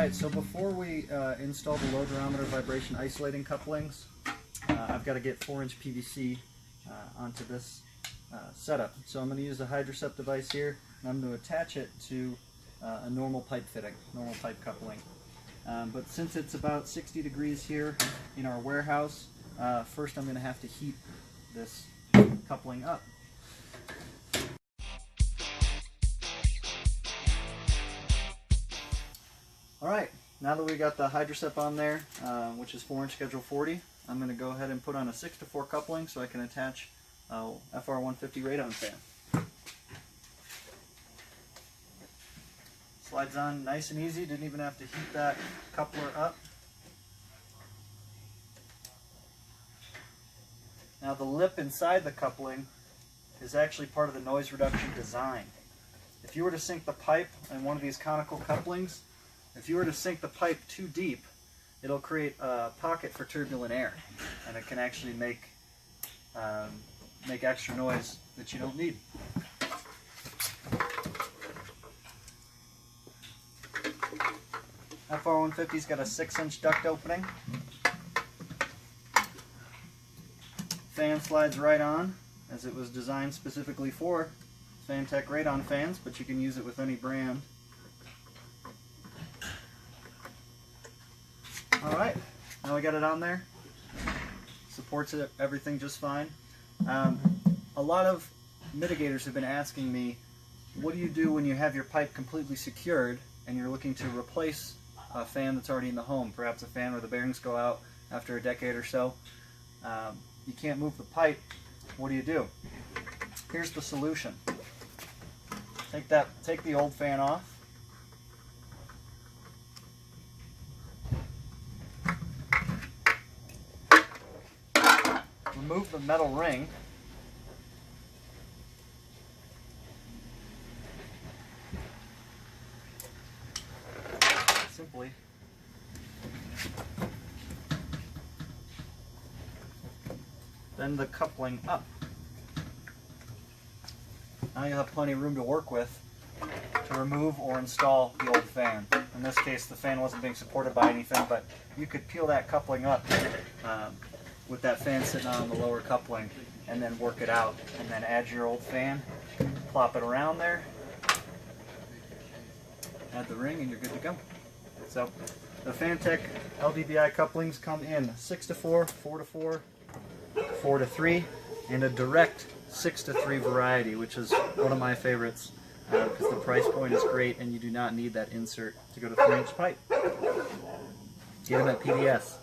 Alright, so before we install the low durometer vibration isolating couplings, I've got to get 4-inch PVC onto this setup. So I'm going to use a hydrocept device here, and I'm going to attach it to a normal pipe fitting, normal pipe coupling. But since it's about 60 degrees here in our warehouse, first I'm going to have to heat this coupling up. Alright, now that we got the hydrocept on there, which is 4-inch schedule 40, I'm going to go ahead and put on a 6-to-4 coupling so I can attach a FR150 radon fan. Slides on nice and easy, didn't even have to heat that coupler up. Now the lip inside the coupling is actually part of the noise reduction design. If you were to sink the pipe in one of these conical couplings, if you were to sink the pipe too deep, it'll create a pocket for turbulent air, and it can actually make extra noise that you don't need. FR150's got a 6-inch duct opening. Fan slides right on, as it was designed specifically for Fantech Radon fans, but you can use it with any brand. Alright, now we got it on there. Supports it, everything just fine. A lot of mitigators have been asking me, what do you do when you have your pipe completely secured and you're looking to replace a fan that's already in the home, perhaps a fan where the bearings go out after a decade or so. You can't move the pipe. What do you do? Here's the solution. Take the old fan off. Remove the metal ring. Simply bend the coupling up. Now you have plenty of room to work with to remove or install the old fan. In this case, the fan wasn't being supported by anything, but you could peel that coupling up with that fan sitting on the lower coupling, and then work it out, and then add your old fan, plop it around there, add the ring, and you're good to go. So the Fantech LDVI couplings come in 6-to-4, 4-to-4, 4-to-3, and a direct 6-to-3 variety, which is one of my favorites because the price point is great and you do not need that insert to go to 3-inch pipe. Get them at PDS.